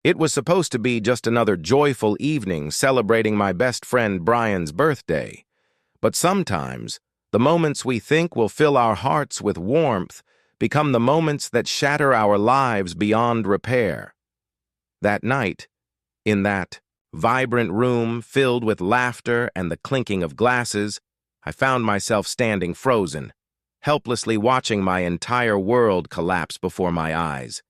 It was supposed to be just another joyful evening celebrating my best friend Brian's birthday. But sometimes, the moments we think will fill our hearts with warmth become the moments that shatter our lives beyond repair. That night, in that vibrant room filled with laughter and the clinking of glasses, I found myself standing frozen, helplessly watching my entire world collapse before my eyes.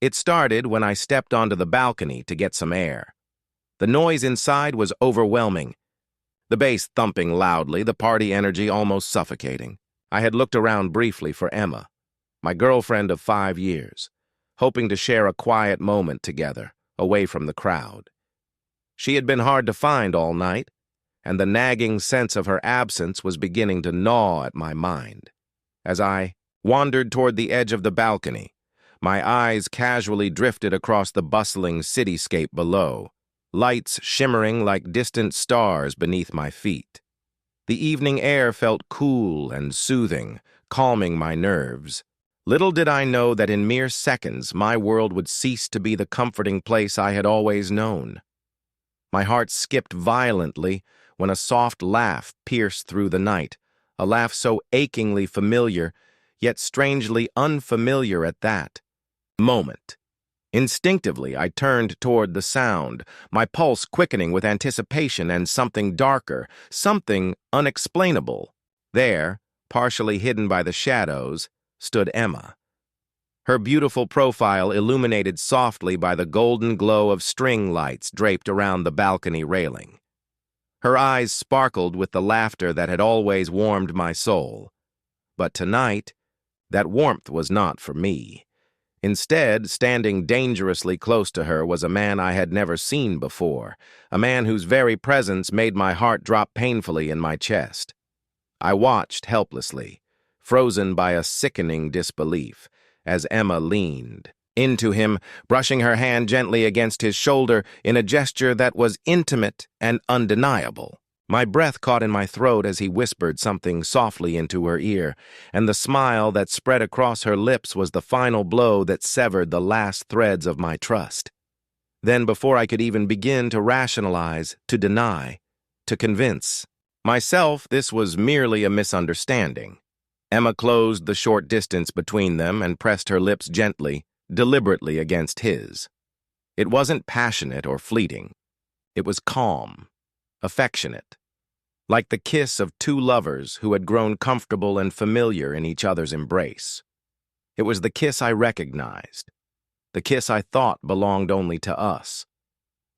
It started when I stepped onto the balcony to get some air. The noise inside was overwhelming. The bass thumping loudly, the party energy almost suffocating. I had looked around briefly for Emma, my girlfriend of 5 years, hoping to share a quiet moment together, away from the crowd. She had been hard to find all night, and the nagging sense of her absence was beginning to gnaw at my mind. As I wandered toward the edge of the balcony, my eyes casually drifted across the bustling cityscape below, lights shimmering like distant stars beneath my feet. The evening air felt cool and soothing, calming my nerves. Little did I know that in mere seconds my world would cease to be the comforting place I had always known. My heart skipped violently when a soft laugh pierced through the night, a laugh so achingly familiar, yet strangely unfamiliar at that moment. Instinctively, I turned toward the sound, my pulse quickening with anticipation and something darker, something unexplainable. There, partially hidden by the shadows, stood Emma. Her beautiful profile illuminated softly by the golden glow of string lights draped around the balcony railing. Her eyes sparkled with the laughter that had always warmed my soul. But tonight, that warmth was not for me. Instead, standing dangerously close to her was a man I had never seen before, a man whose very presence made my heart drop painfully in my chest. I watched helplessly, frozen by a sickening disbelief, as Emma leaned into him, brushing her hand gently against his shoulder in a gesture that was intimate and undeniable. My breath caught in my throat as he whispered something softly into her ear, and the smile that spread across her lips was the final blow that severed the last threads of my trust. Then, before I could even begin to rationalize, to deny, to convince myself this was merely a misunderstanding, Emma closed the short distance between them and pressed her lips gently, deliberately against his. It wasn't passionate or fleeting. It was calm, affectionate, like the kiss of two lovers who had grown comfortable and familiar in each other's embrace. It was the kiss I recognized, the kiss I thought belonged only to us,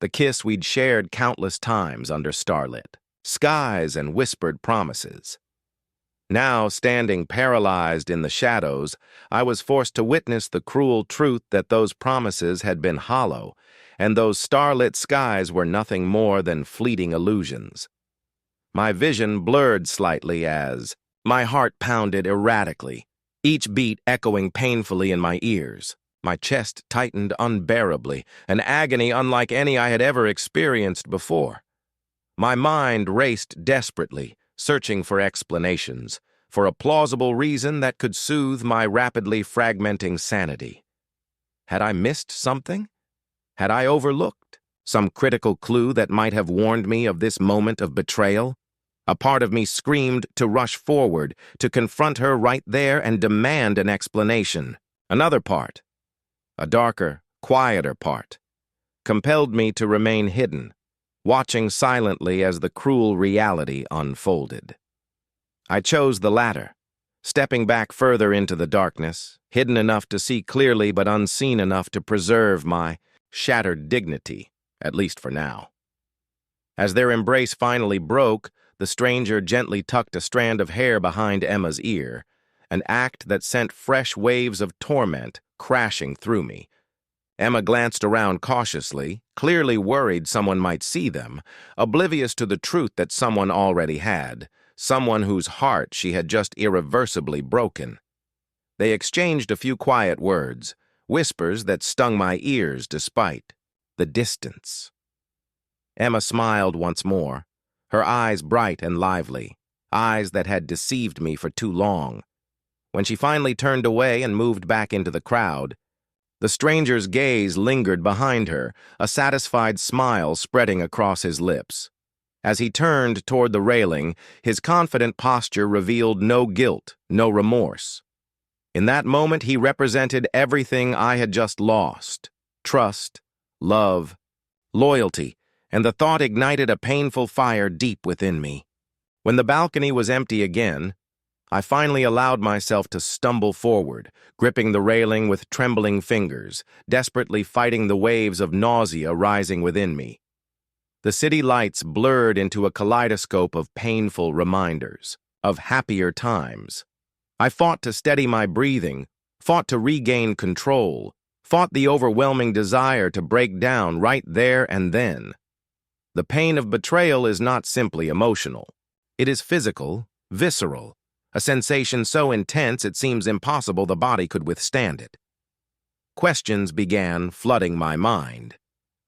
the kiss we'd shared countless times under starlit skies and whispered promises. Now, standing paralyzed in the shadows, I was forced to witness the cruel truth that those promises had been hollow, and those starlit skies were nothing more than fleeting illusions. My vision blurred slightly as my heart pounded erratically, each beat echoing painfully in my ears. My chest tightened unbearably, an agony unlike any I had ever experienced before. My mind raced desperately, searching for explanations, for a plausible reason that could soothe my rapidly fragmenting sanity. Had I missed something? Had I overlooked some critical clue that might have warned me of this moment of betrayal? A part of me screamed to rush forward, to confront her right there and demand an explanation. Another part, a darker, quieter part, compelled me to remain hidden, watching silently as the cruel reality unfolded. I chose the latter, stepping back further into the darkness, hidden enough to see clearly but unseen enough to preserve my shattered dignity, at least for now. As their embrace finally broke, the stranger gently tucked a strand of hair behind Emma's ear, an act that sent fresh waves of torment crashing through me. Emma glanced around cautiously, clearly worried someone might see them, oblivious to the truth that someone already had, someone whose heart she had just irreversibly broken. They exchanged a few quiet words, whispers that stung my ears despite the distance. Emma smiled once more, her eyes bright and lively, eyes that had deceived me for too long. When she finally turned away and moved back into the crowd, The stranger's gaze lingered behind her, a satisfied smile spreading across his lips. As he turned toward the railing, his confident posture revealed no guilt, no remorse. In that moment, he represented everything I had just lost: trust, love, loyalty, and the thought ignited a painful fire deep within me. When the balcony was empty again, I finally allowed myself to stumble forward, gripping the railing with trembling fingers, desperately fighting the waves of nausea rising within me. The city lights blurred into a kaleidoscope of painful reminders, of happier times. I fought to steady my breathing, fought to regain control, fought the overwhelming desire to break down right there and then. The pain of betrayal is not simply emotional. It is physical, visceral, a sensation so intense it seems impossible the body could withstand it. Questions began flooding my mind.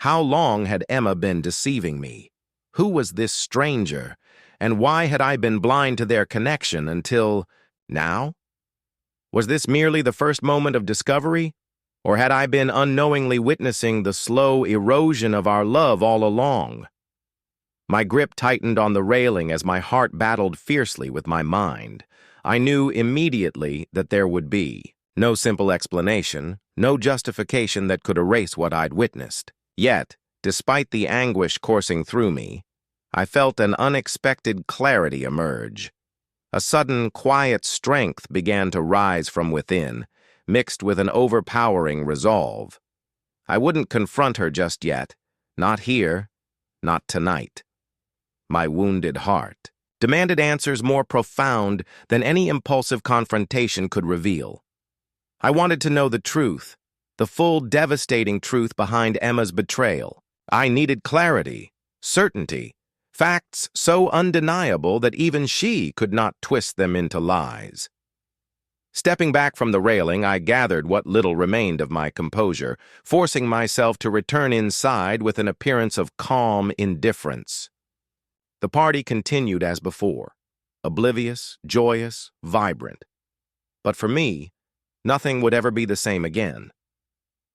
How long had Emma been deceiving me? Who was this stranger? And why had I been blind to their connection until now? Was this merely the first moment of discovery? Or had I been unknowingly witnessing the slow erosion of our love all along? My grip tightened on the railing as my heart battled fiercely with my mind. I knew immediately that there would be no simple explanation, no justification that could erase what I'd witnessed. Yet, despite the anguish coursing through me, I felt an unexpected clarity emerge. A sudden, quiet strength began to rise from within, mixed with an overpowering resolve. I wouldn't confront her just yet, not here, not tonight. My wounded heart demanded answers more profound than any impulsive confrontation could reveal. I wanted to know the truth, the full, devastating truth behind Emma's betrayal. I needed clarity, certainty, facts so undeniable that even she could not twist them into lies. Stepping back from the railing, I gathered what little remained of my composure, forcing myself to return inside with an appearance of calm indifference. The party continued as before, oblivious, joyous, vibrant. But for me, nothing would ever be the same again.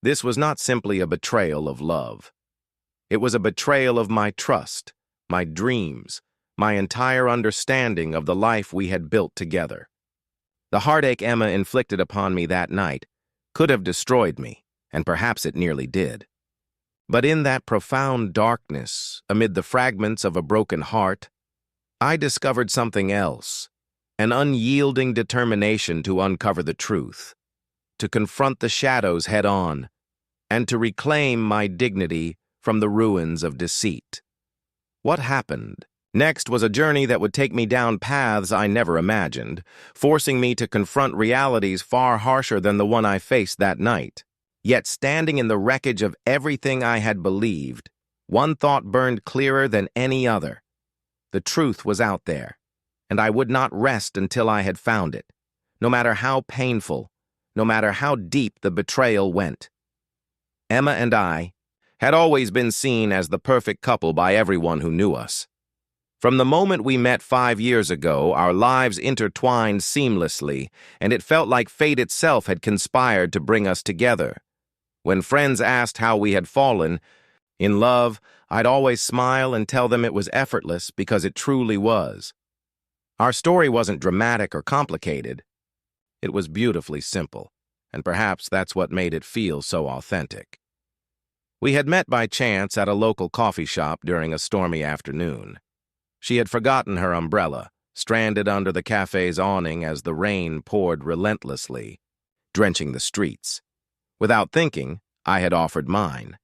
This was not simply a betrayal of love. It was a betrayal of my trust, my dreams, my entire understanding of the life we had built together. The heartache Emma inflicted upon me that night could have destroyed me, and perhaps it nearly did. But in that profound darkness, amid the fragments of a broken heart, I discovered something else, an unyielding determination to uncover the truth, to confront the shadows head-on, and to reclaim my dignity from the ruins of deceit. What happened next was a journey that would take me down paths I never imagined, forcing me to confront realities far harsher than the one I faced that night. Yet standing in the wreckage of everything I had believed, one thought burned clearer than any other. The truth was out there, and I would not rest until I had found it, no matter how painful, no matter how deep the betrayal went. Emma and I had always been seen as the perfect couple by everyone who knew us. From the moment we met 5 years ago, our lives intertwined seamlessly, and it felt like fate itself had conspired to bring us together. When friends asked how we had fallen in love, I'd always smile and tell them it was effortless because it truly was. Our story wasn't dramatic or complicated. It was beautifully simple, and perhaps that's what made it feel so authentic. We had met by chance at a local coffee shop during a stormy afternoon. She had forgotten her umbrella, stranded under the cafe's awning as the rain poured relentlessly, drenching the streets. Without thinking, I had offered mine.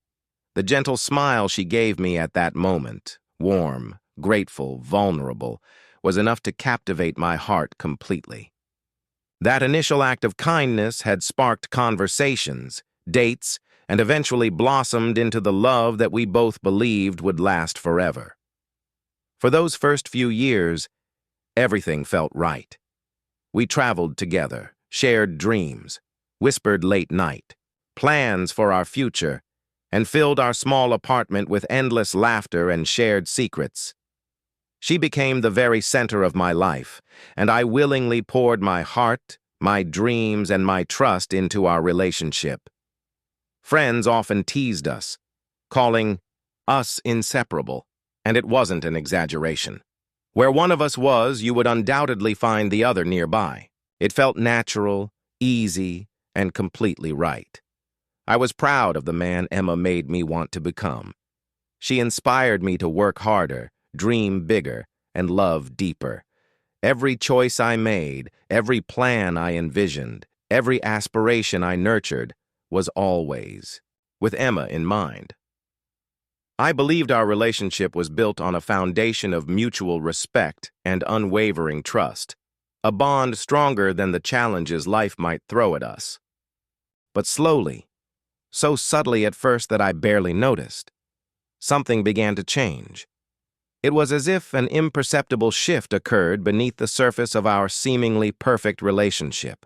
The gentle smile she gave me at that moment, warm, grateful, vulnerable, was enough to captivate my heart completely. That initial act of kindness had sparked conversations, dates, and eventually blossomed into the love that we both believed would last forever. For those first few years, everything felt right. We traveled together, shared dreams, whispered late night, plans for our future, and filled our small apartment with endless laughter and shared secrets. She became the very center of my life, and I willingly poured my heart, my dreams, and my trust into our relationship. Friends often teased us, calling us inseparable, and it wasn't an exaggeration. Where one of us was, you would undoubtedly find the other nearby. It felt natural, easy, and completely right. I was proud of the man Emma made me want to become. She inspired me to work harder, dream bigger, and love deeper. Every choice I made, every plan I envisioned, every aspiration I nurtured was always with Emma in mind. I believed our relationship was built on a foundation of mutual respect and unwavering trust, a bond stronger than the challenges life might throw at us. But slowly, so subtly at first that I barely noticed, something began to change. It was as if an imperceptible shift occurred beneath the surface of our seemingly perfect relationship.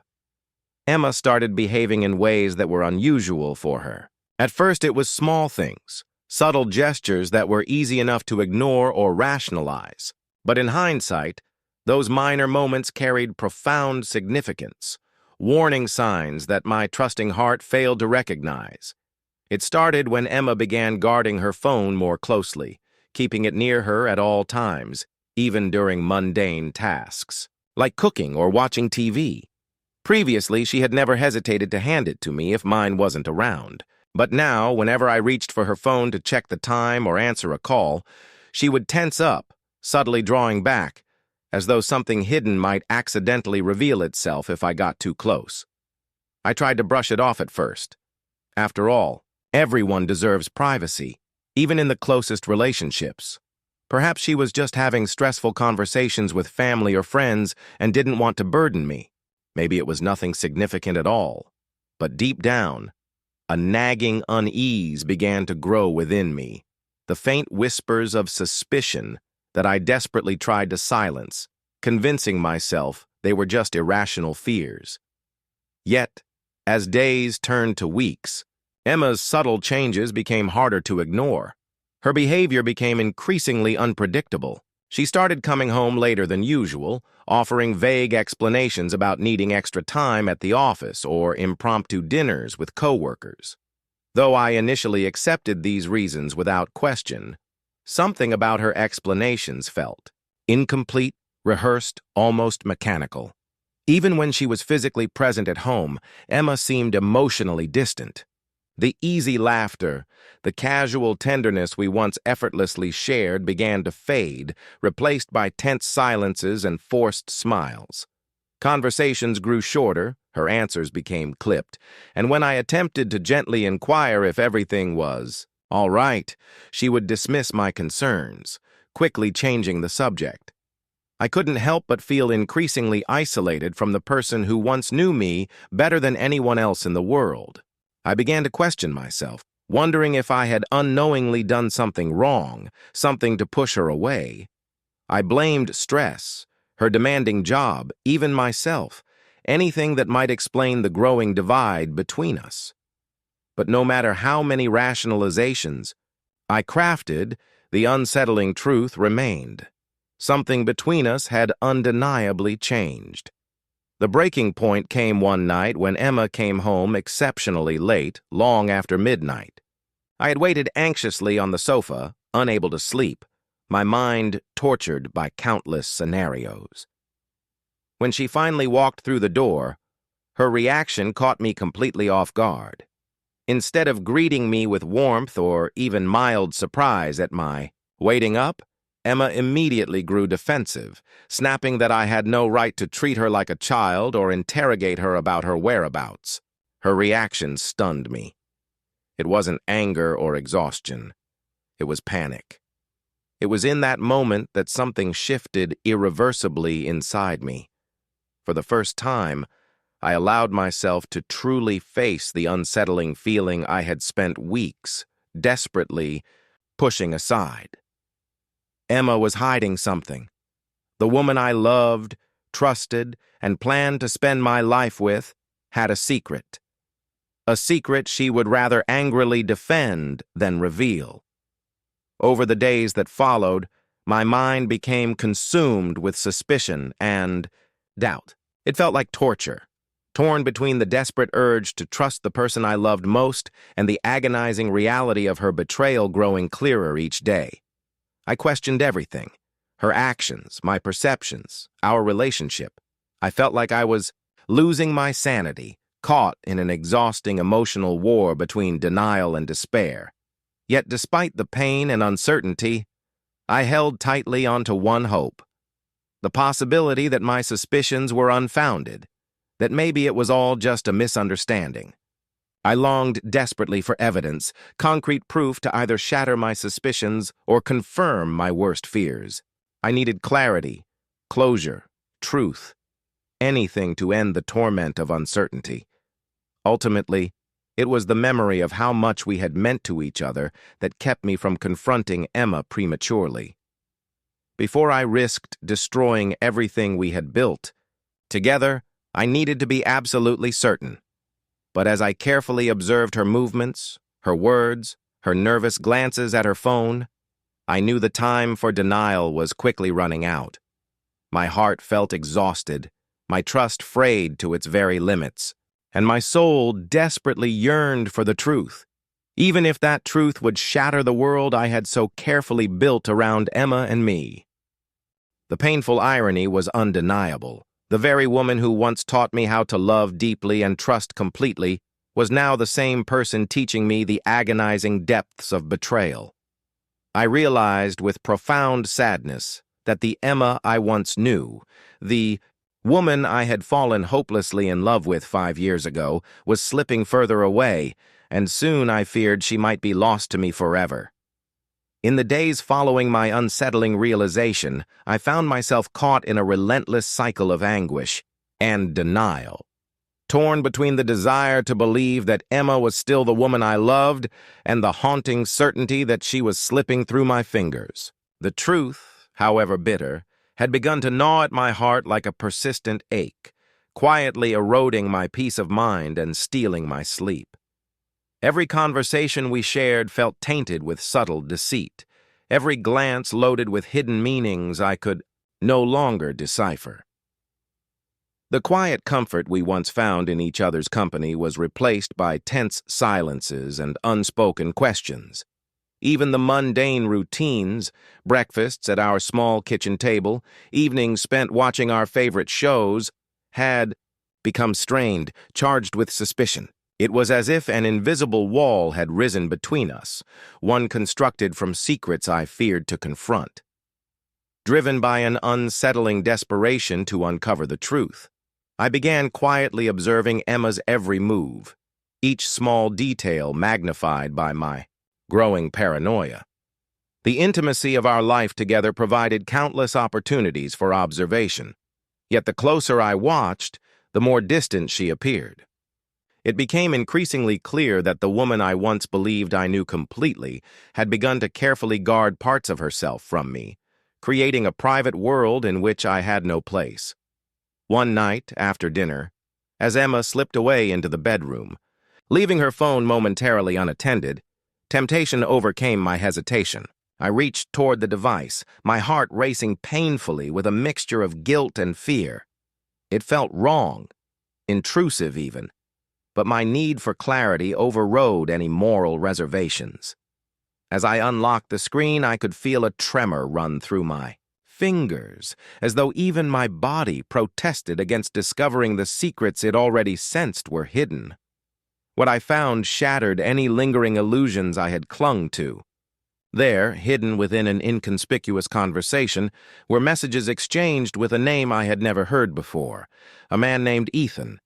Emma started behaving in ways that were unusual for her. At first, it was small things, subtle gestures that were easy enough to ignore or rationalize. But in hindsight, those minor moments carried profound significance, warning signs that my trusting heart failed to recognize. It started when Emma began guarding her phone more closely, keeping it near her at all times, even during mundane tasks, like cooking or watching TV. Previously, she had never hesitated to hand it to me if mine wasn't around. But now, whenever I reached for her phone to check the time or answer a call, she would tense up, subtly drawing back, as though something hidden might accidentally reveal itself if I got too close. I tried to brush it off at first. After all, everyone deserves privacy, even in the closest relationships. Perhaps she was just having stressful conversations with family or friends and didn't want to burden me. Maybe it was nothing significant at all. But deep down, a nagging unease began to grow within me, the faint whispers of suspicion that I desperately tried to silence, convincing myself they were just irrational fears. Yet, as days turned to weeks, Emma's subtle changes became harder to ignore. Her behavior became increasingly unpredictable. She started coming home later than usual, offering vague explanations about needing extra time at the office or impromptu dinners with coworkers. Though I initially accepted these reasons without question, something about her explanations felt incomplete, rehearsed, almost mechanical. Even when she was physically present at home, Emma seemed emotionally distant. The easy laughter, the casual tenderness we once effortlessly shared began to fade, replaced by tense silences and forced smiles. Conversations grew shorter, her answers became clipped, and when I attempted to gently inquire if everything was all right, she would dismiss my concerns, quickly changing the subject. I couldn't help but feel increasingly isolated from the person who once knew me better than anyone else in the world. I began to question myself, wondering if I had unknowingly done something wrong, something to push her away. I blamed stress, her demanding job, even myself, anything that might explain the growing divide between us. But no matter how many rationalizations I crafted, the unsettling truth remained. Something between us had undeniably changed. The breaking point came one night when Emma came home exceptionally late, long after midnight. I had waited anxiously on the sofa, unable to sleep, my mind tortured by countless scenarios. When she finally walked through the door, her reaction caught me completely off guard. Instead of greeting me with warmth or even mild surprise at my waiting up, Emma immediately grew defensive, snapping that I had no right to treat her like a child or interrogate her about her whereabouts. Her reaction stunned me. It wasn't anger or exhaustion. It was panic. It was in that moment that something shifted irreversibly inside me. For the first time, I allowed myself to truly face the unsettling feeling I had spent weeks desperately pushing aside. Emma was hiding something. The woman I loved, trusted, and planned to spend my life with had a secret. A secret she would rather angrily defend than reveal. Over the days that followed, my mind became consumed with suspicion and doubt. It felt like torture. torn between the desperate urge to trust the person I loved most and the agonizing reality of her betrayal growing clearer each day. I questioned everything: her actions, my perceptions, our relationship. I felt like I was losing my sanity, caught in an exhausting emotional war between denial and despair. Yet despite the pain and uncertainty, I held tightly onto one hope: the possibility that my suspicions were unfounded, that maybe it was all just a misunderstanding. I longed desperately for evidence, concrete proof to either shatter my suspicions or confirm my worst fears. I needed clarity, closure, truth, anything to end the torment of uncertainty. Ultimately, it was the memory of how much we had meant to each other that kept me from confronting Emma prematurely. Before I risked destroying everything we had built together, I needed to be absolutely certain. But as I carefully observed her movements, her words, her nervous glances at her phone, I knew the time for denial was quickly running out. My heart felt exhausted, my trust frayed to its very limits, and my soul desperately yearned for the truth, even if that truth would shatter the world I had so carefully built around Emma and me. The painful irony was undeniable. The very woman who once taught me how to love deeply and trust completely was now the same person teaching me the agonizing depths of betrayal. I realized with profound sadness that the Emma I once knew, the woman I had fallen hopelessly in love with 5 years ago, was slipping further away, and soon I feared she might be lost to me forever. In the days following my unsettling realization, I found myself caught in a relentless cycle of anguish and denial, torn between the desire to believe that Emma was still the woman I loved and the haunting certainty that she was slipping through my fingers. The truth, however bitter, had begun to gnaw at my heart like a persistent ache, quietly eroding my peace of mind and stealing my sleep. Every conversation we shared felt tainted with subtle deceit, every glance loaded with hidden meanings I could no longer decipher. The quiet comfort we once found in each other's company was replaced by tense silences and unspoken questions. Even the mundane routines, breakfasts at our small kitchen table, evenings spent watching our favorite shows, had become strained, charged with suspicion. It was as if an invisible wall had risen between us, one constructed from secrets I feared to confront. Driven by an unsettling desperation to uncover the truth, I began quietly observing Emma's every move, each small detail magnified by my growing paranoia. The intimacy of our life together provided countless opportunities for observation, yet the closer I watched, the more distant she appeared. It became increasingly clear that the woman I once believed I knew completely had begun to carefully guard parts of herself from me, creating a private world in which I had no place. One night, after dinner, as Emma slipped away into the bedroom, leaving her phone momentarily unattended, temptation overcame my hesitation. I reached toward the device, my heart racing painfully with a mixture of guilt and fear. It felt wrong, intrusive even, but my need for clarity overrode any moral reservations. As I unlocked the screen, I could feel a tremor run through my fingers, as though even my body protested against discovering the secrets it already sensed were hidden. What I found shattered any lingering illusions I had clung to. There, hidden within an inconspicuous conversation, were messages exchanged with a name I had never heard before, a man named Ethan.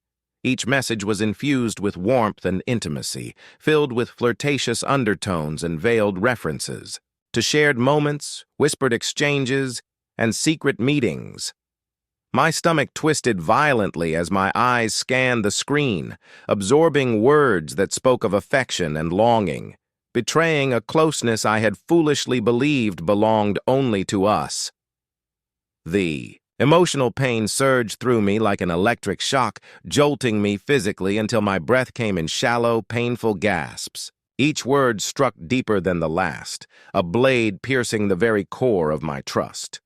Each message was infused with warmth and intimacy, filled with flirtatious undertones and veiled references to shared moments, whispered exchanges, and secret meetings. My stomach twisted violently as my eyes scanned the screen, absorbing words that spoke of affection and longing, betraying a closeness I had foolishly believed belonged only to us. The emotional pain surged through me like an electric shock, jolting me physically until my breath came in shallow, painful gasps. Each word struck deeper than the last, a blade piercing the very core of my trust.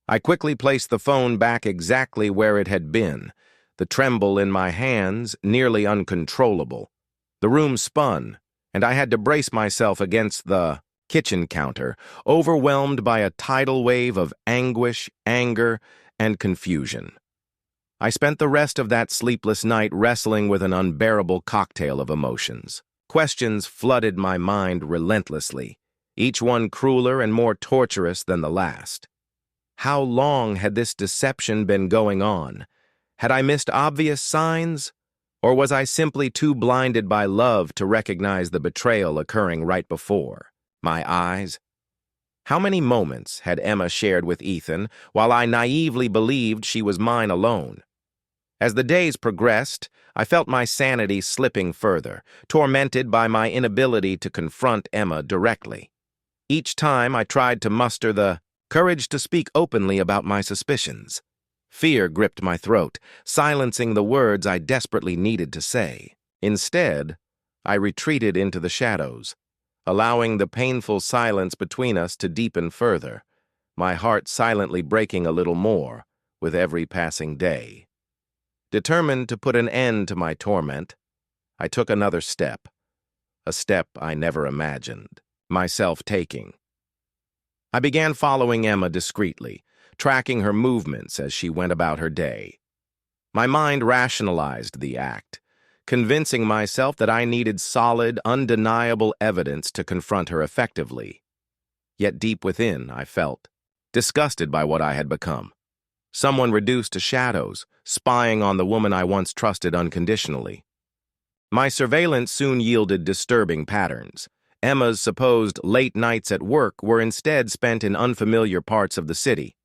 I quickly placed the phone back exactly where it had been, the tremble in my hands nearly uncontrollable. The room spun, and I had to brace myself against the kitchen counter, overwhelmed by a tidal wave of anguish, anger, and confusion. I spent the rest of that sleepless night wrestling with an unbearable cocktail of emotions. Questions flooded my mind relentlessly, each one crueler and more torturous than the last. How long had this deception been going on? Had I missed obvious signs? Or was I simply too blinded by love to recognize the betrayal occurring right before my eyes? How many moments had Emma shared with Ethan while I naively believed she was mine alone? As the days progressed, I felt my sanity slipping further, tormented by my inability to confront Emma directly. Each time I tried to muster the courage to speak openly about my suspicions. Fear gripped my throat, silencing the words I desperately needed to say. Instead, I retreated into the shadows, allowing the painful silence between us to deepen further, my heart silently breaking a little more with every passing day. Determined to put an end to my torment, I took another step, a step I never imagined myself taking. I began following Emma discreetly, tracking her movements as she went about her day. My mind rationalized the act, convincing myself that I needed solid, undeniable evidence to confront her effectively. Yet deep within, I felt disgusted by what I had become. Someone reduced to shadows, spying on the woman I once trusted unconditionally. My surveillance soon yielded disturbing patterns. Emma's supposed late nights at work were instead spent in unfamiliar parts of the city.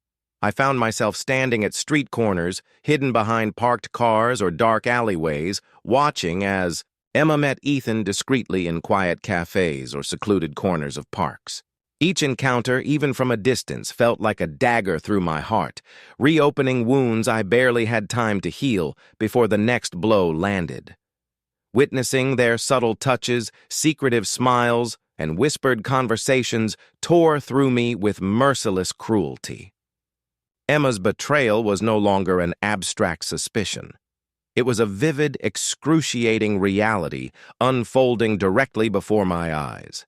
I found myself standing at street corners, hidden behind parked cars or dark alleyways, watching as Emma met Ethan discreetly in quiet cafes or secluded corners of parks. Each encounter, even from a distance, felt like a dagger through my heart, reopening wounds I barely had time to heal before the next blow landed. Witnessing their subtle touches, secretive smiles, and whispered conversations tore through me with merciless cruelty. Emma's betrayal was no longer an abstract suspicion. It was a vivid, excruciating reality unfolding directly before my eyes.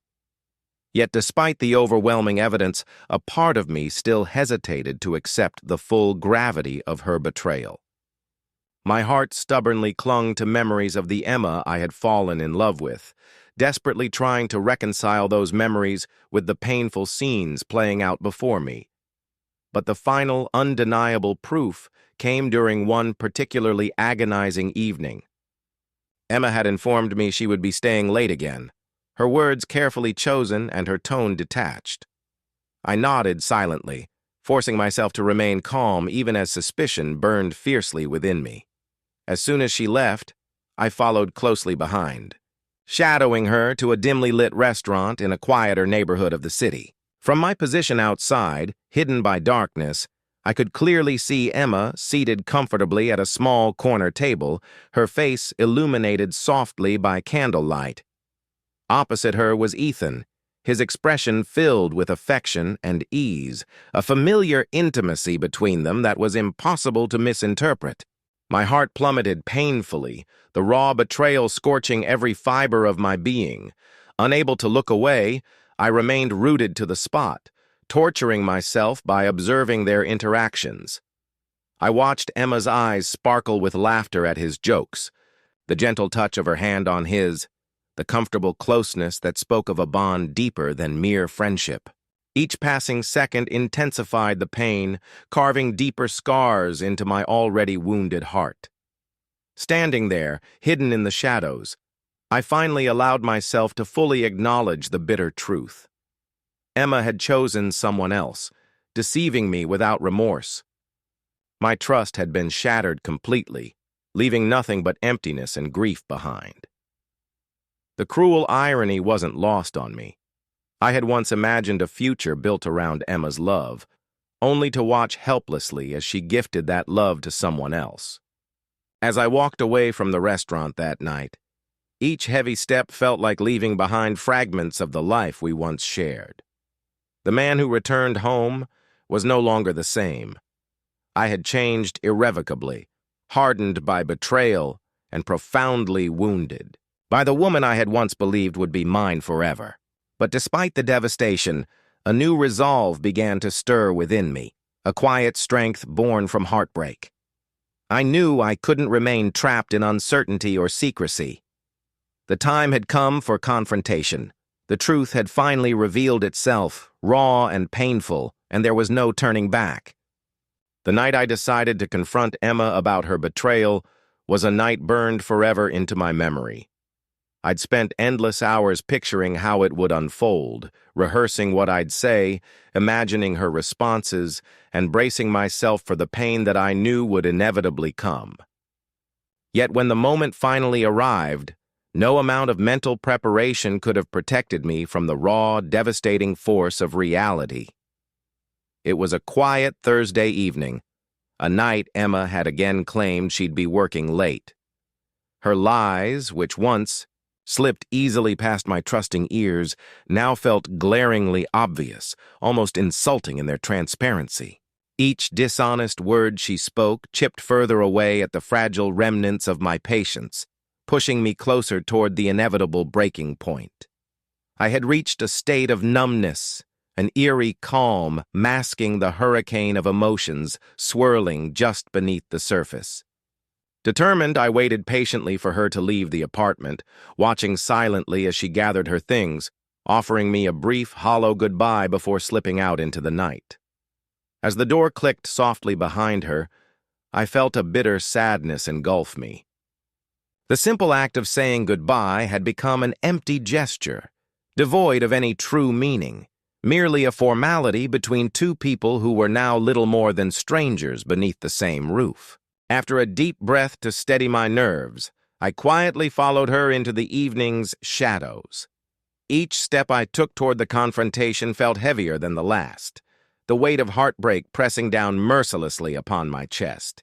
Yet despite the overwhelming evidence, a part of me still hesitated to accept the full gravity of her betrayal. My heart stubbornly clung to memories of the Emma I had fallen in love with, desperately trying to reconcile those memories with the painful scenes playing out before me. But the final, undeniable proof came during one particularly agonizing evening. Emma had informed me she would be staying late again, her words carefully chosen and her tone detached. I nodded silently, forcing myself to remain calm even as suspicion burned fiercely within me. As soon as she left, I followed closely behind, shadowing her to a dimly lit restaurant in a quieter neighborhood of the city. From my position outside, hidden by darkness, I could clearly see Emma seated comfortably at a small corner table, her face illuminated softly by candlelight. Opposite her was Ethan, his expression filled with affection and ease, a familiar intimacy between them that was impossible to misinterpret. My heart plummeted painfully, the raw betrayal scorching every fiber of my being. Unable to look away, I remained rooted to the spot, torturing myself by observing their interactions. I watched Emma's eyes sparkle with laughter at his jokes, the gentle touch of her hand on his, the comfortable closeness that spoke of a bond deeper than mere friendship. Each passing second intensified the pain, carving deeper scars into my already wounded heart. Standing there, hidden in the shadows, I finally allowed myself to fully acknowledge the bitter truth. Emma had chosen someone else, deceiving me without remorse. My trust had been shattered completely, leaving nothing but emptiness and grief behind. The cruel irony wasn't lost on me. I had once imagined a future built around Emma's love, only to watch helplessly as she gifted that love to someone else. As I walked away from the restaurant that night, each heavy step felt like leaving behind fragments of the life we once shared. The man who returned home was no longer the same. I had changed irrevocably, hardened by betrayal and profoundly wounded by the woman I had once believed would be mine forever. But despite the devastation, a new resolve began to stir within me, a quiet strength born from heartbreak. I knew I couldn't remain trapped in uncertainty or secrecy. The time had come for confrontation. The truth had finally revealed itself, raw and painful, and there was no turning back. The night I decided to confront Emma about her betrayal was a night burned forever into my memory. I'd spent endless hours picturing how it would unfold, rehearsing what I'd say, imagining her responses, and bracing myself for the pain that I knew would inevitably come. Yet when the moment finally arrived, no amount of mental preparation could have protected me from the raw, devastating force of reality. It was a quiet Thursday evening, a night Emma had again claimed she'd be working late. Her lies, which once slipped easily past my trusting ears, now felt glaringly obvious, almost insulting in their transparency. Each dishonest word she spoke chipped further away at the fragile remnants of my patience, pushing me closer toward the inevitable breaking point. I had reached a state of numbness, an eerie calm masking the hurricane of emotions swirling just beneath the surface. Determined, I waited patiently for her to leave the apartment, watching silently as she gathered her things, offering me a brief, hollow goodbye before slipping out into the night. As the door clicked softly behind her, I felt a bitter sadness engulf me. The simple act of saying goodbye had become an empty gesture, devoid of any true meaning, merely a formality between two people who were now little more than strangers beneath the same roof. After a deep breath to steady my nerves, I quietly followed her into the evening's shadows. Each step I took toward the confrontation felt heavier than the last, the weight of heartbreak pressing down mercilessly upon my chest.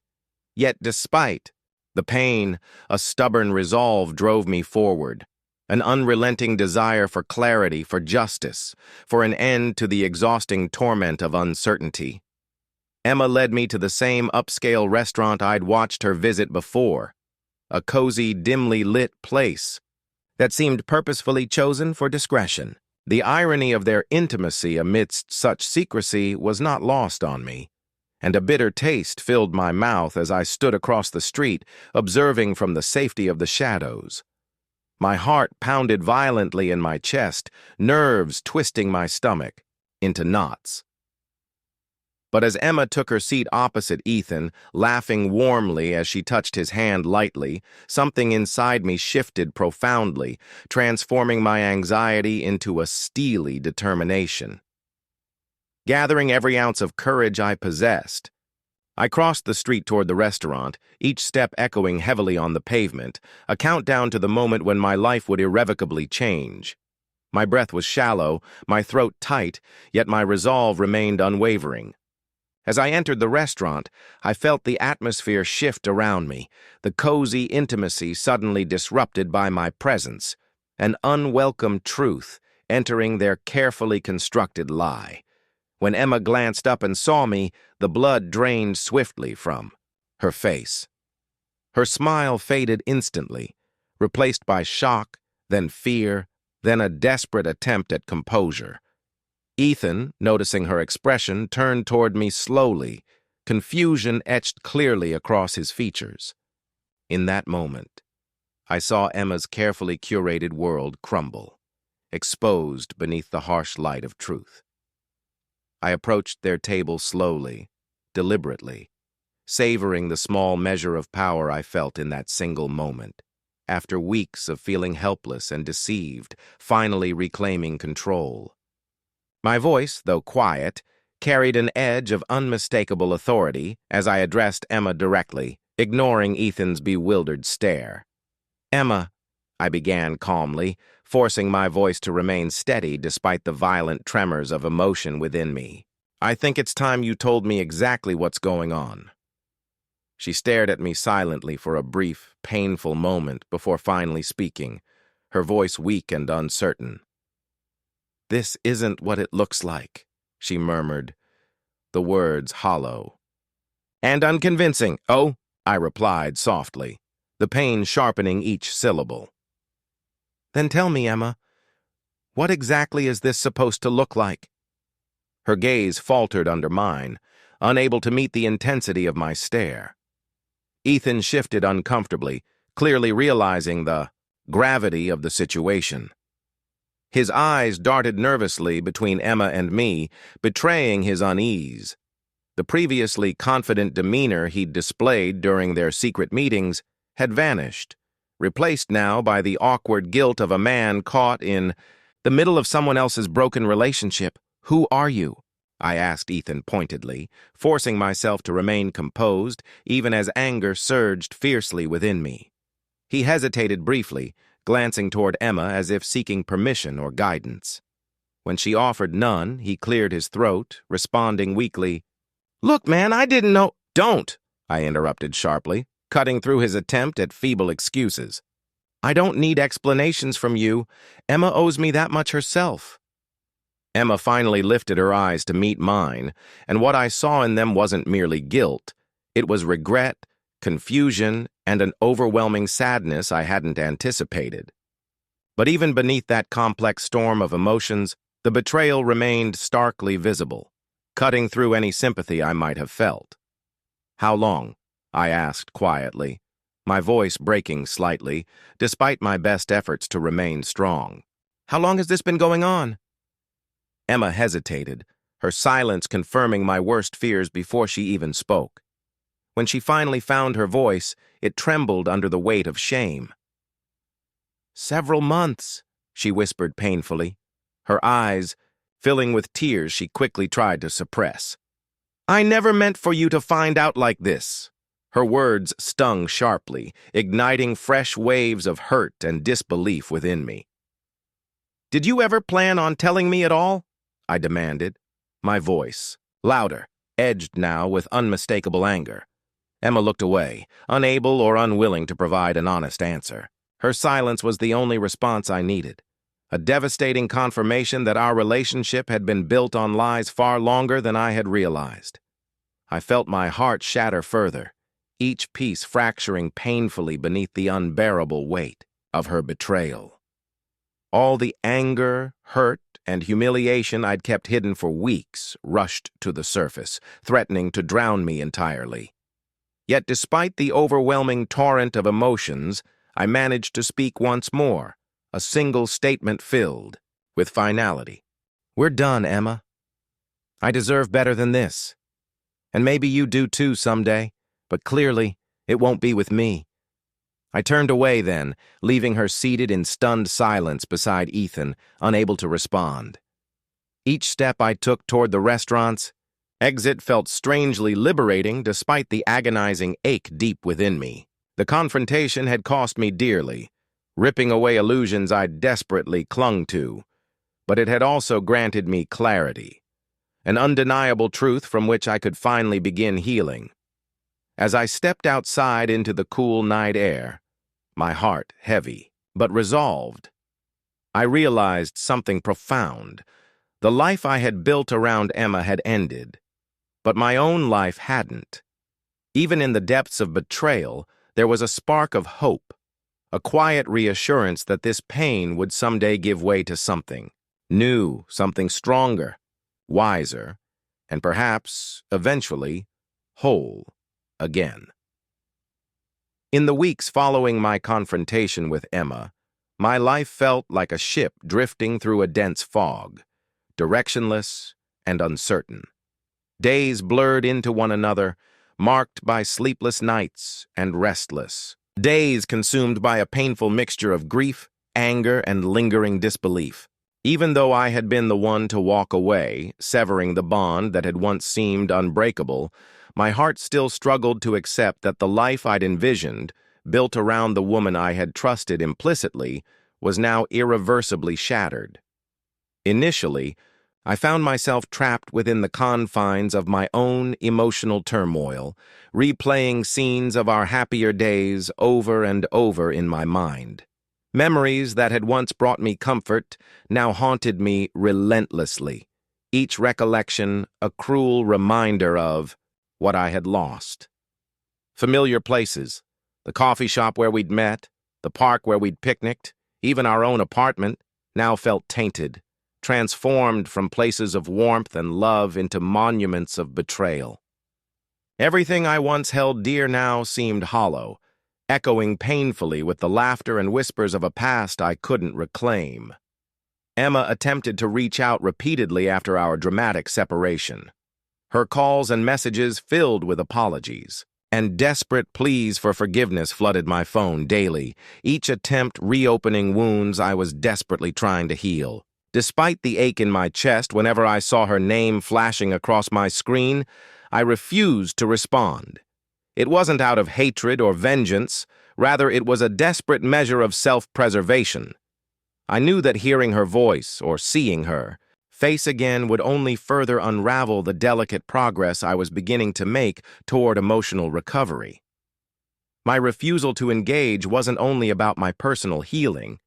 Yet despite the pain, a stubborn resolve drove me forward, an unrelenting desire for clarity, for justice, for an end to the exhausting torment of uncertainty. Emma led me to the same upscale restaurant I'd watched her visit before, a cozy, dimly lit place that seemed purposefully chosen for discretion. The irony of their intimacy amidst such secrecy was not lost on me, and a bitter taste filled my mouth as I stood across the street, observing from the safety of the shadows. My heart pounded violently in my chest, nerves twisting my stomach into knots. But as Emma took her seat opposite Ethan, laughing warmly as she touched his hand lightly, something inside me shifted profoundly, transforming my anxiety into a steely determination. Gathering every ounce of courage I possessed, I crossed the street toward the restaurant, each step echoing heavily on the pavement, a countdown to the moment when my life would irrevocably change. My breath was shallow, my throat tight, yet my resolve remained unwavering. As I entered the restaurant, I felt the atmosphere shift around me, the cozy intimacy suddenly disrupted by my presence, an unwelcome truth entering their carefully constructed lie. When Emma glanced up and saw me, the blood drained swiftly from her face. Her smile faded instantly, replaced by shock, then fear, then a desperate attempt at composure. Ethan, noticing her expression, turned toward me slowly, confusion etched clearly across his features. In that moment, I saw Emma's carefully curated world crumble, exposed beneath the harsh light of truth. I approached their table slowly, deliberately, savoring the small measure of power I felt in that single moment. After weeks of feeling helpless and deceived, finally reclaiming control. My voice, though quiet, carried an edge of unmistakable authority as I addressed Emma directly, ignoring Ethan's bewildered stare. "Emma," I began calmly, forcing my voice to remain steady despite the violent tremors of emotion within me. "I think it's time you told me exactly what's going on." She stared at me silently for a brief, painful moment before finally speaking, her voice weak and uncertain. "This isn't what it looks like," she murmured, the words hollow. "And unconvincing." "Oh," I replied softly, the pain sharpening each syllable. Then tell me, Emma, what exactly is this supposed to look like? Her gaze faltered under mine, unable to meet the intensity of my stare. Ethan shifted uncomfortably, clearly realizing the gravity of the situation. His eyes darted nervously between Emma and me, betraying his unease. The previously confident demeanor he'd displayed during their secret meetings had vanished, replaced now by the awkward guilt of a man caught in the middle of someone else's broken relationship. Who are you? I asked Ethan pointedly, forcing myself to remain composed, even as anger surged fiercely within me. He hesitated briefly, glancing toward Emma as if seeking permission or guidance. When she offered none, he cleared his throat, responding weakly, Look, man, I didn't know— Don't, I interrupted sharply, cutting through his attempt at feeble excuses. I don't need explanations from you. Emma owes me that much herself. Emma finally lifted her eyes to meet mine, and what I saw in them wasn't merely guilt. It was regret, confusion, and an overwhelming sadness I hadn't anticipated. But even beneath that complex storm of emotions, the betrayal remained starkly visible, cutting through any sympathy I might have felt. How long? I asked quietly, my voice breaking slightly, despite my best efforts to remain strong. How long has this been going on? Emma hesitated, her silence confirming my worst fears before she even spoke. When she finally found her voice, it trembled under the weight of shame. Several months, she whispered painfully, her eyes filling with tears she quickly tried to suppress. I never meant for you to find out like this. Her words stung sharply, igniting fresh waves of hurt and disbelief within me. Did you ever plan on telling me at all? I demanded, my voice, louder, edged now with unmistakable anger. Emma looked away, unable or unwilling to provide an honest answer. Her silence was the only response I needed, a devastating confirmation that our relationship had been built on lies far longer than I had realized. I felt my heart shatter further, each piece fracturing painfully beneath the unbearable weight of her betrayal. All the anger, hurt, and humiliation I'd kept hidden for weeks rushed to the surface, threatening to drown me entirely. Yet despite the overwhelming torrent of emotions, I managed to speak once more, a single statement filled with finality. We're done, Emma. I deserve better than this. And maybe you do too someday, but clearly it won't be with me. I turned away then, leaving her seated in stunned silence beside Ethan, unable to respond. Each step I took toward the restaurant's exit felt strangely liberating despite the agonizing ache deep within me. The confrontation had cost me dearly, ripping away illusions I'd desperately clung to, but it had also granted me clarity, an undeniable truth from which I could finally begin healing. As I stepped outside into the cool night air, my heart heavy, but resolved, I realized something profound. The life I had built around Emma had ended, but my own life hadn't. Even in the depths of betrayal, there was a spark of hope, a quiet reassurance that this pain would someday give way to something new, something stronger, wiser, and perhaps, eventually, whole again. In the weeks following my confrontation with Emma, my life felt like a ship drifting through a dense fog, directionless and uncertain. Days blurred into one another, marked by sleepless nights and restless days consumed by a painful mixture of grief, anger, and lingering disbelief. Even though I had been the one to walk away, severing the bond that had once seemed unbreakable, my heart still struggled to accept that the life I'd envisioned, built around the woman I had trusted implicitly, was now irreversibly shattered. Initially, I found myself trapped within the confines of my own emotional turmoil, replaying scenes of our happier days over and over in my mind. Memories that had once brought me comfort now haunted me relentlessly, each recollection a cruel reminder of what I had lost. Familiar places, the coffee shop where we'd met, the park where we'd picnicked, even our own apartment, now felt tainted, transformed from places of warmth and love into monuments of betrayal. Everything I once held dear now seemed hollow, echoing painfully with the laughter and whispers of a past I couldn't reclaim. Emma attempted to reach out repeatedly after our dramatic separation. Her calls and messages filled with apologies, and desperate pleas for forgiveness flooded my phone daily, each attempt reopening wounds I was desperately trying to heal. Despite the ache in my chest whenever I saw her name flashing across my screen, I refused to respond. It wasn't out of hatred or vengeance, rather it was a desperate measure of self-preservation. I knew that hearing her voice, or seeing her face again, would only further unravel the delicate progress I was beginning to make toward emotional recovery. My refusal to engage wasn't only about my personal healing,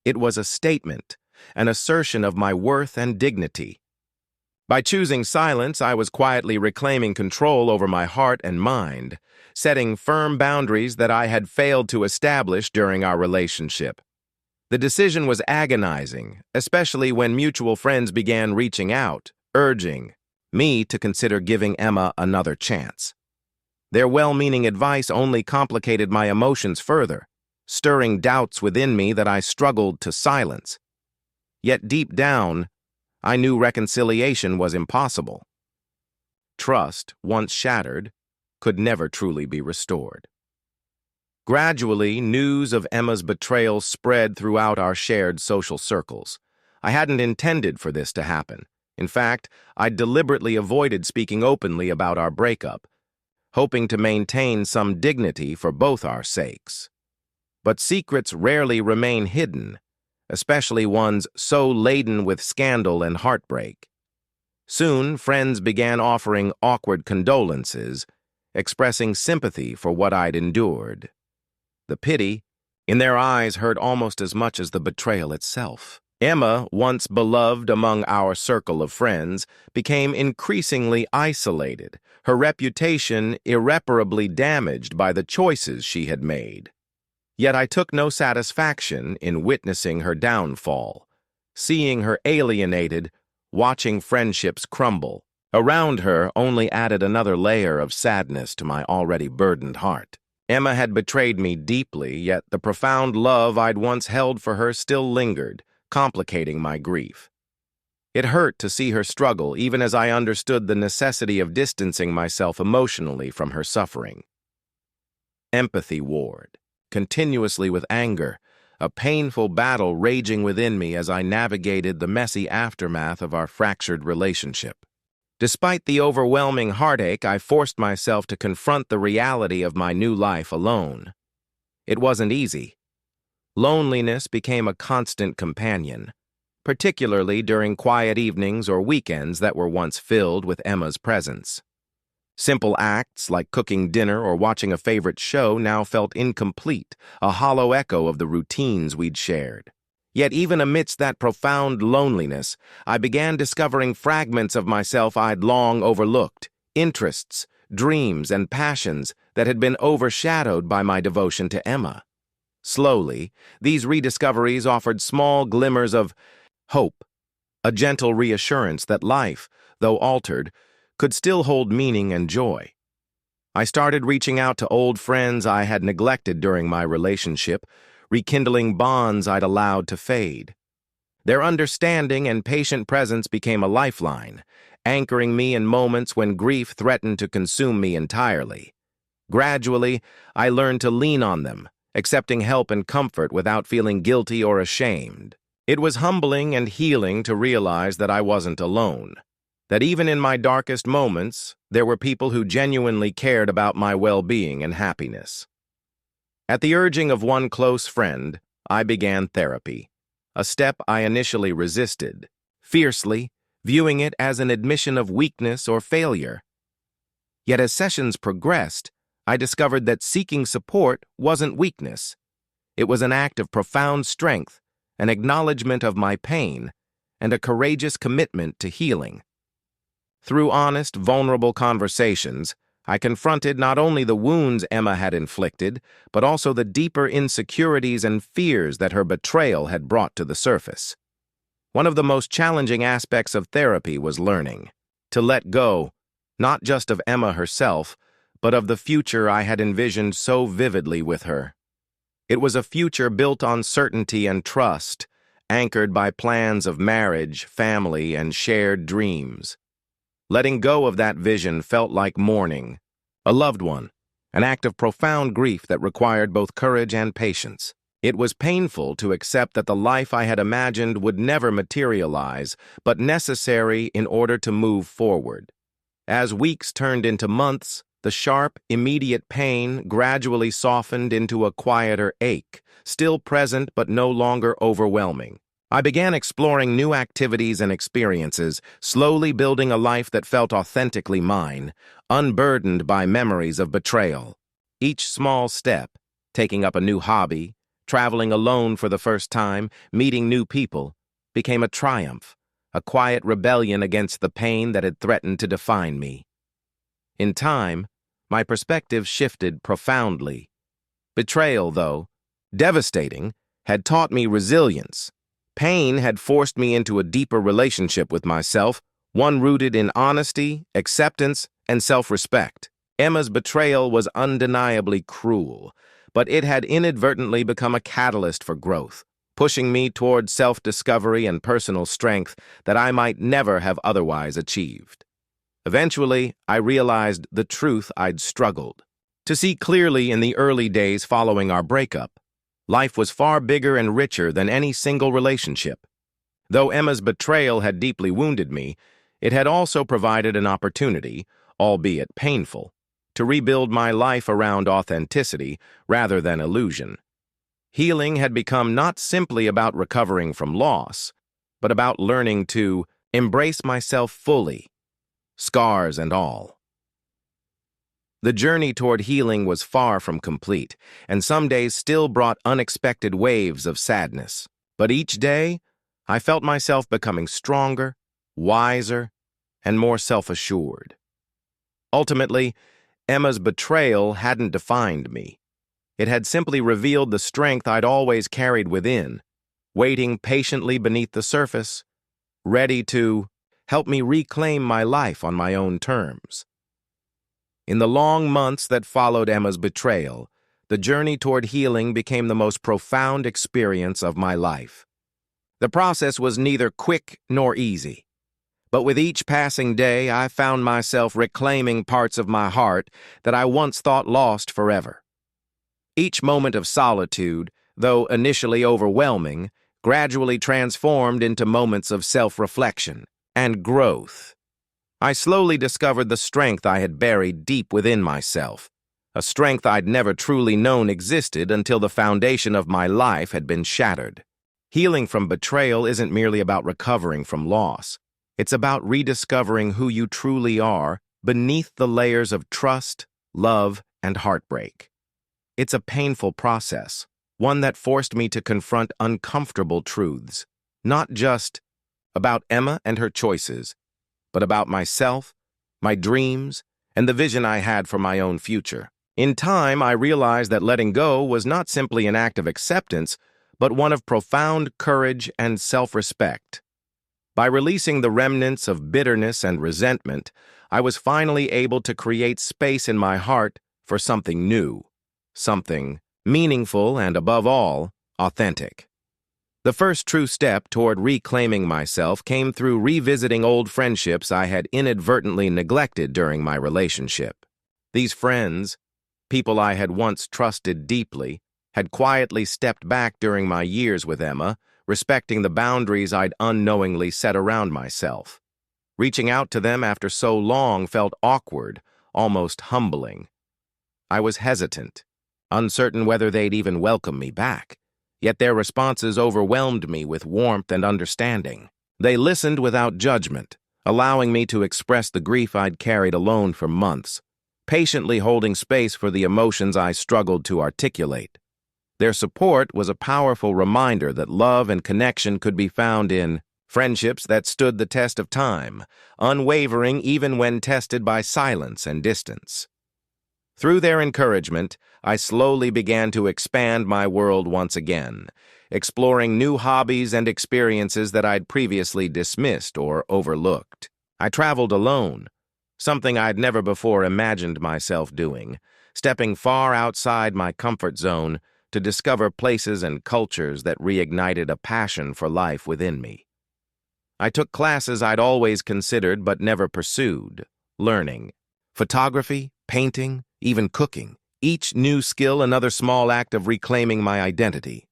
it was a statement, an assertion of my worth and dignity. By choosing silence, I was quietly reclaiming control over my heart and mind, setting firm boundaries that I had failed to establish during our relationship. The decision was agonizing, especially when mutual friends began reaching out, urging me to consider giving Emma another chance. Their well-meaning advice only complicated my emotions further, stirring doubts within me that I struggled to silence. Yet deep down, I knew reconciliation was impossible. Trust, once shattered, could never truly be restored. Gradually, news of Emma's betrayal spread throughout our shared social circles. I hadn't intended for this to happen. In fact, I deliberately avoided speaking openly about our breakup, hoping to maintain some dignity for both our sakes. But secrets rarely remain hidden, especially ones so laden with scandal and heartbreak. Soon, friends began offering awkward condolences, expressing sympathy for what I'd endured. The pity in their eyes hurt almost as much as the betrayal itself. Emma, once beloved among our circle of friends, became increasingly isolated, her reputation irreparably damaged by the choices she had made. Yet I took no satisfaction in witnessing her downfall, seeing her alienated, watching friendships crumble. Around her only added another layer of sadness to my already burdened heart. Emma had betrayed me deeply, yet the profound love I'd once held for her still lingered, complicating my grief. It hurt to see her struggle, even as I understood the necessity of distancing myself emotionally from her suffering. Empathy warred, continuously with anger, a painful battle raging within me as I navigated the messy aftermath of our fractured relationship. Despite the overwhelming heartache, I forced myself to confront the reality of my new life alone. It wasn't easy. Loneliness became a constant companion, particularly during quiet evenings or weekends that were once filled with Emma's presence. Simple acts like cooking dinner or watching a favorite show now felt incomplete, a hollow echo of the routines we'd shared. Yet even amidst that profound loneliness, I began discovering fragments of myself I'd long overlooked, interests, dreams, and passions that had been overshadowed by my devotion to Emma. Slowly, these rediscoveries offered small glimmers of hope, a gentle reassurance that life, though altered, could still hold meaning and joy. I started reaching out to old friends I had neglected during my relationship, rekindling bonds I'd allowed to fade. Their understanding and patient presence became a lifeline, anchoring me in moments when grief threatened to consume me entirely. Gradually, I learned to lean on them, accepting help and comfort without feeling guilty or ashamed. It was humbling and healing to realize that I wasn't alone, that even in my darkest moments, there were people who genuinely cared about my well-being and happiness. At the urging of one close friend, I began therapy, a step I initially resisted, fiercely, viewing it as an admission of weakness or failure. Yet as sessions progressed, I discovered that seeking support wasn't weakness. It was an act of profound strength, an acknowledgement of my pain, and a courageous commitment to healing. Through honest, vulnerable conversations, I confronted not only the wounds Emma had inflicted, but also the deeper insecurities and fears that her betrayal had brought to the surface. One of the most challenging aspects of therapy was learning to let go, not just of Emma herself, but of the future I had envisioned so vividly with her. It was a future built on certainty and trust, anchored by plans of marriage, family, and shared dreams. Letting go of that vision felt like mourning a loved one, an act of profound grief that required both courage and patience. It was painful to accept that the life I had imagined would never materialize, but necessary in order to move forward. As weeks turned into months, the sharp, immediate pain gradually softened into a quieter ache, still present but no longer overwhelming. I began exploring new activities and experiences, slowly building a life that felt authentically mine, unburdened by memories of betrayal. Each small step, taking up a new hobby, traveling alone for the first time, meeting new people, became a triumph, a quiet rebellion against the pain that had threatened to define me. In time, my perspective shifted profoundly. Betrayal, though devastating, had taught me resilience. Pain had forced me into a deeper relationship with myself, one rooted in honesty, acceptance, and self-respect. Emma's betrayal was undeniably cruel, but it had inadvertently become a catalyst for growth, pushing me toward self-discovery and personal strength that I might never have otherwise achieved. Eventually, I realized the truth I'd struggled to see clearly in the early days following our breakup. Life was far bigger and richer than any single relationship. Though Emma's betrayal had deeply wounded me, it had also provided an opportunity, albeit painful, to rebuild my life around authenticity rather than illusion. Healing had become not simply about recovering from loss, but about learning to embrace myself fully, scars and all. The journey toward healing was far from complete, and some days still brought unexpected waves of sadness. But each day, I felt myself becoming stronger, wiser, and more self-assured. Ultimately, Emma's betrayal hadn't defined me. It had simply revealed the strength I'd always carried within, waiting patiently beneath the surface, ready to help me reclaim my life on my own terms. In the long months that followed Emma's betrayal, the journey toward healing became the most profound experience of my life. The process was neither quick nor easy, but with each passing day, I found myself reclaiming parts of my heart that I once thought lost forever. Each moment of solitude, though initially overwhelming, gradually transformed into moments of self-reflection and growth. I slowly discovered the strength I had buried deep within myself, a strength I'd never truly known existed until the foundation of my life had been shattered. Healing from betrayal isn't merely about recovering from loss. It's about rediscovering who you truly are beneath the layers of trust, love, and heartbreak. It's a painful process, one that forced me to confront uncomfortable truths, not just about Emma and her choices, but about myself, my dreams, and the vision I had for my own future. In time, I realized that letting go was not simply an act of acceptance, but one of profound courage and self-respect. By releasing the remnants of bitterness and resentment, I was finally able to create space in my heart for something new, something meaningful and, above all, authentic. The first true step toward reclaiming myself came through revisiting old friendships I had inadvertently neglected during my relationship. These friends, people I had once trusted deeply, had quietly stepped back during my years with Emma, respecting the boundaries I'd unknowingly set around myself. Reaching out to them after so long felt awkward, almost humbling. I was hesitant, uncertain whether they'd even welcome me back. Yet their responses overwhelmed me with warmth and understanding. They listened without judgment, allowing me to express the grief I'd carried alone for months, patiently holding space for the emotions I struggled to articulate. Their support was a powerful reminder that love and connection could be found in friendships that stood the test of time, unwavering even when tested by silence and distance. Through their encouragement, I slowly began to expand my world once again, exploring new hobbies and experiences that I'd previously dismissed or overlooked. I traveled alone, something I'd never before imagined myself doing, stepping far outside my comfort zone to discover places and cultures that reignited a passion for life within me. I took classes I'd always considered but never pursued, learning photography, painting, even cooking, each new skill another small act of reclaiming my identity.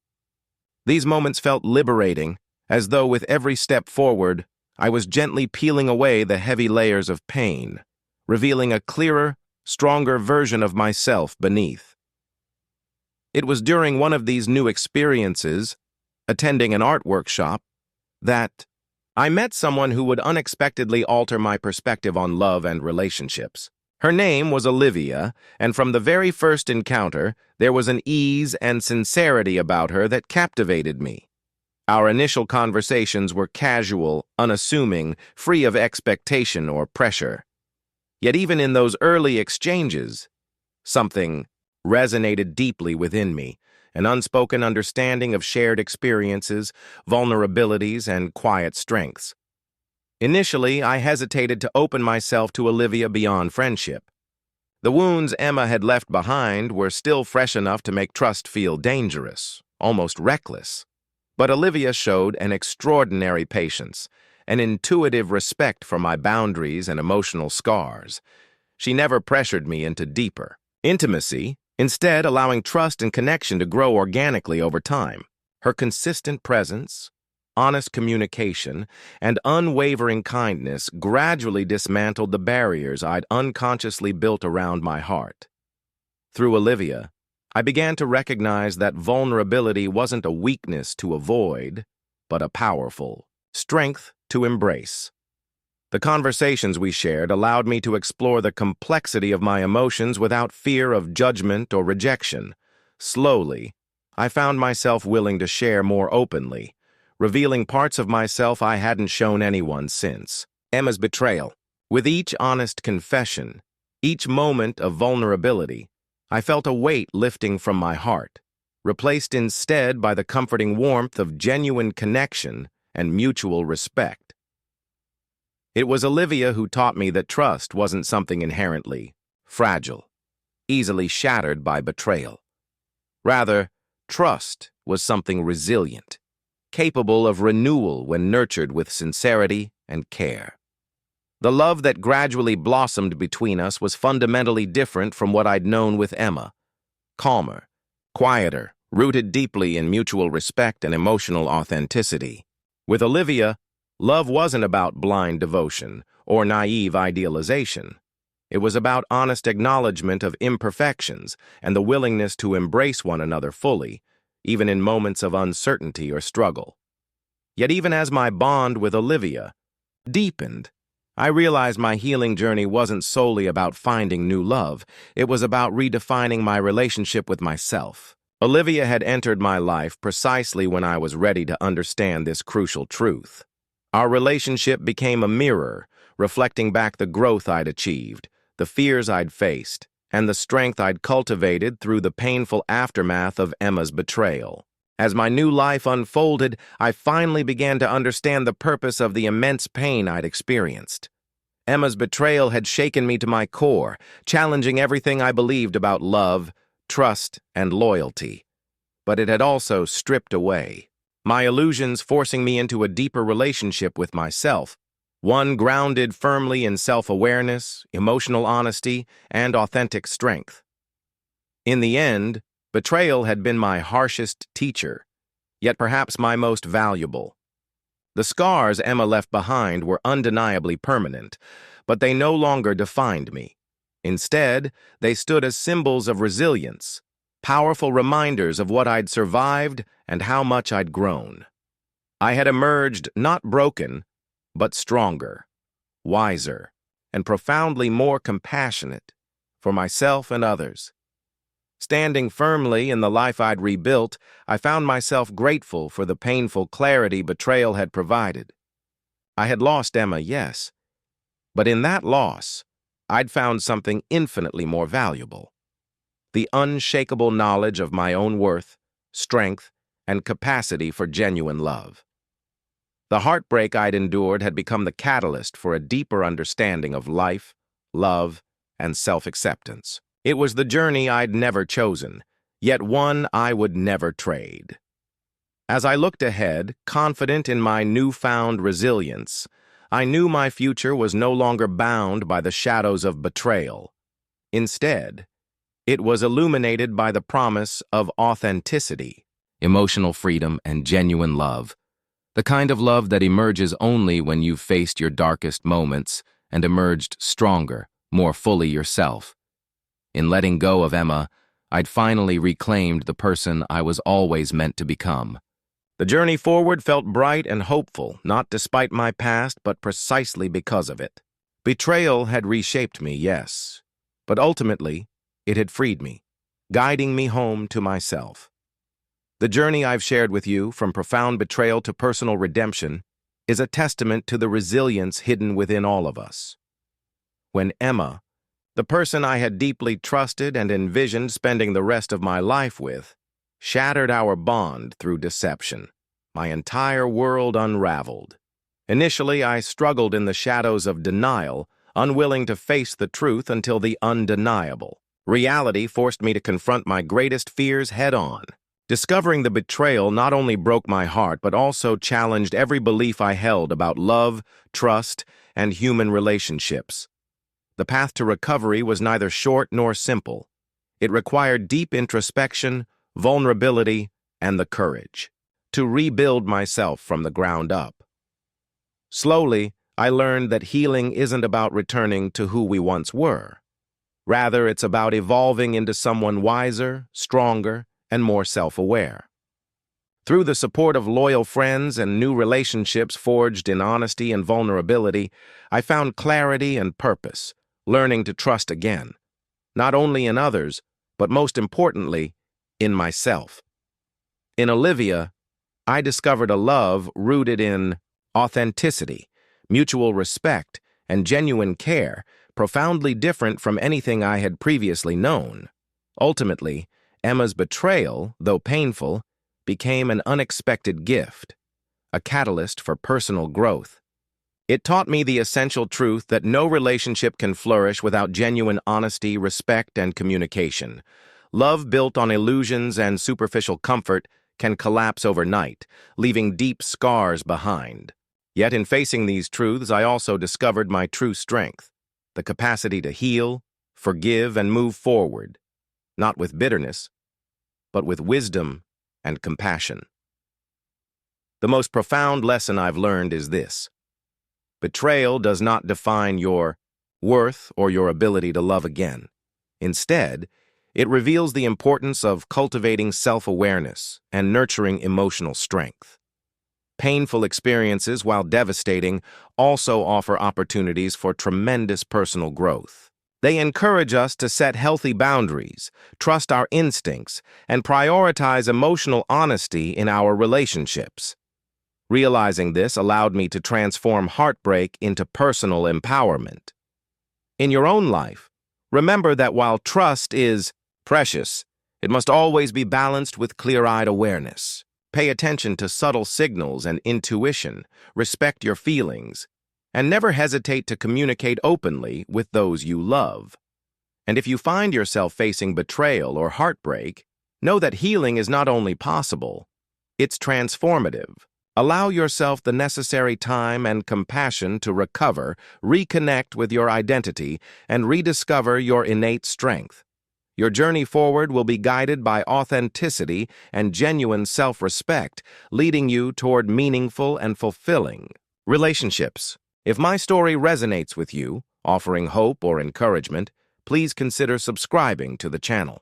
These moments felt liberating, as though with every step forward, I was gently peeling away the heavy layers of pain, revealing a clearer, stronger version of myself beneath. It was during one of these new experiences, attending an art workshop, that I met someone who would unexpectedly alter my perspective on love and relationships. Her name was Olivia, and from the very first encounter, there was an ease and sincerity about her that captivated me. Our initial conversations were casual, unassuming, free of expectation or pressure. Yet even in those early exchanges, something resonated deeply within me, an unspoken understanding of shared experiences, vulnerabilities, and quiet strengths. Initially, I hesitated to open myself to Olivia beyond friendship. The wounds Emma had left behind were still fresh enough to make trust feel dangerous, almost reckless. But Olivia showed an extraordinary patience, an intuitive respect for my boundaries and emotional scars. She never pressured me into deeper intimacy, instead allowing trust and connection to grow organically over time. Her consistent presence, honest communication, and unwavering kindness gradually dismantled the barriers I'd unconsciously built around my heart. Through Olivia, I began to recognize that vulnerability wasn't a weakness to avoid, but a powerful strength to embrace. The conversations we shared allowed me to explore the complexity of my emotions without fear of judgment or rejection. Slowly, I found myself willing to share more openly, revealing parts of myself I hadn't shown anyone since. Emma's betrayal. With each honest confession, each moment of vulnerability, I felt a weight lifting from my heart, replaced instead by the comforting warmth of genuine connection and mutual respect. It was Olivia who taught me that trust wasn't something inherently fragile, easily shattered by betrayal. Rather, trust was something resilient, capable of renewal when nurtured with sincerity and care. The love that gradually blossomed between us was fundamentally different from what I'd known with Emma. Calmer, quieter, rooted deeply in mutual respect and emotional authenticity. With Olivia, love wasn't about blind devotion or naive idealization. It was about honest acknowledgement of imperfections and the willingness to embrace one another fully, even in moments of uncertainty or struggle. Yet even as my bond with Olivia deepened, I realized my healing journey wasn't solely about finding new love. It was about redefining my relationship with myself. Olivia had entered my life precisely when I was ready to understand this crucial truth. Our relationship became a mirror, reflecting back the growth I'd achieved, the fears I'd faced, and the strength I'd cultivated through the painful aftermath of Emma's betrayal. As my new life unfolded, I finally began to understand the purpose of the immense pain I'd experienced. Emma's betrayal had shaken me to my core, challenging everything I believed about love, trust, and loyalty. But it had also stripped away my illusions, forcing me into a deeper relationship with myself, one grounded firmly in self-awareness, emotional honesty, and authentic strength. In the end, betrayal had been my harshest teacher, yet perhaps my most valuable. The scars Emma left behind were undeniably permanent, but they no longer defined me. Instead, they stood as symbols of resilience, powerful reminders of what I'd survived and how much I'd grown. I had emerged not broken, but stronger, wiser, and profoundly more compassionate for myself and others. Standing firmly in the life I'd rebuilt, I found myself grateful for the painful clarity betrayal had provided. I had lost Emma, yes, but in that loss, I'd found something infinitely more valuable. the unshakable knowledge of my own worth, strength, and capacity for genuine love. The heartbreak I'd endured had become the catalyst for a deeper understanding of life, love, and self-acceptance. It was the journey I'd never chosen, yet one I would never trade. As I looked ahead, confident in my newfound resilience, I knew my future was no longer bound by the shadows of betrayal. Instead, it was illuminated by the promise of authenticity, emotional freedom, and genuine love, the kind of love that emerges only when you've faced your darkest moments and emerged stronger, more fully yourself. In letting go of Emma, I'd finally reclaimed the person I was always meant to become. The journey forward felt bright and hopeful, not despite my past, but precisely because of it. Betrayal had reshaped me, yes, but ultimately, it had freed me, guiding me home to myself. The journey I've shared with you, from profound betrayal to personal redemption, is a testament to the resilience hidden within all of us. When Emma, the person I had deeply trusted and envisioned spending the rest of my life with, shattered our bond through deception, my entire world unraveled. Initially, I struggled in the shadows of denial, unwilling to face the truth until the undeniable. Reality forced me to confront my greatest fears head-on. Discovering the betrayal not only broke my heart, but also challenged every belief I held about love, trust, and human relationships. The path to recovery was neither short nor simple. It required deep introspection, vulnerability, and the courage to rebuild myself from the ground up. Slowly, I learned that healing isn't about returning to who we once were. Rather, it's about evolving into someone wiser, stronger, and more self-aware. Through the support of loyal friends and new relationships forged in honesty and vulnerability, I found clarity and purpose, learning to trust again, not only in others, but most importantly, in myself. In Olivia, I discovered a love rooted in authenticity, mutual respect, and genuine care, profoundly different from anything I had previously known. Ultimately, Emma's betrayal, though painful, became an unexpected gift, a catalyst for personal growth. It taught me the essential truth that no relationship can flourish without genuine honesty, respect, and communication. Love built on illusions and superficial comfort can collapse overnight, leaving deep scars behind. Yet in facing these truths, I also discovered my true strength, the capacity to heal, forgive, and move forward, not with bitterness, but with wisdom and compassion. The most profound lesson I've learned is this: betrayal does not define your worth or your ability to love again. Instead, it reveals the importance of cultivating self-awareness and nurturing emotional strength. Painful experiences, while devastating, also offer opportunities for tremendous personal growth. They encourage us to set healthy boundaries, trust our instincts, and prioritize emotional honesty in our relationships. Realizing this allowed me to transform heartbreak into personal empowerment. In your own life, remember that while trust is precious, it must always be balanced with clear-eyed awareness. Pay attention to subtle signals and intuition, respect your feelings, and never hesitate to communicate openly with those you love. And if you find yourself facing betrayal or heartbreak, know that healing is not only possible, it's transformative. Allow yourself the necessary time and compassion to recover, reconnect with your identity, and rediscover your innate strength. Your journey forward will be guided by authenticity and genuine self-respect, leading you toward meaningful and fulfilling relationships. If my story resonates with you, offering hope or encouragement, please consider subscribing to the channel.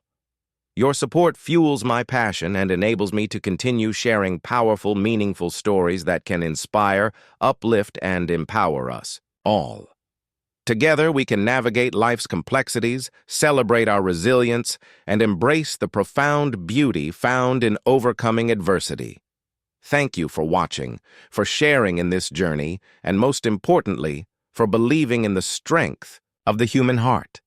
Your support fuels my passion and enables me to continue sharing powerful, meaningful stories that can inspire, uplift, and empower us all. Together, we can navigate life's complexities, celebrate our resilience, and embrace the profound beauty found in overcoming adversity. Thank you for watching, for sharing in this journey, and most importantly, for believing in the strength of the human heart.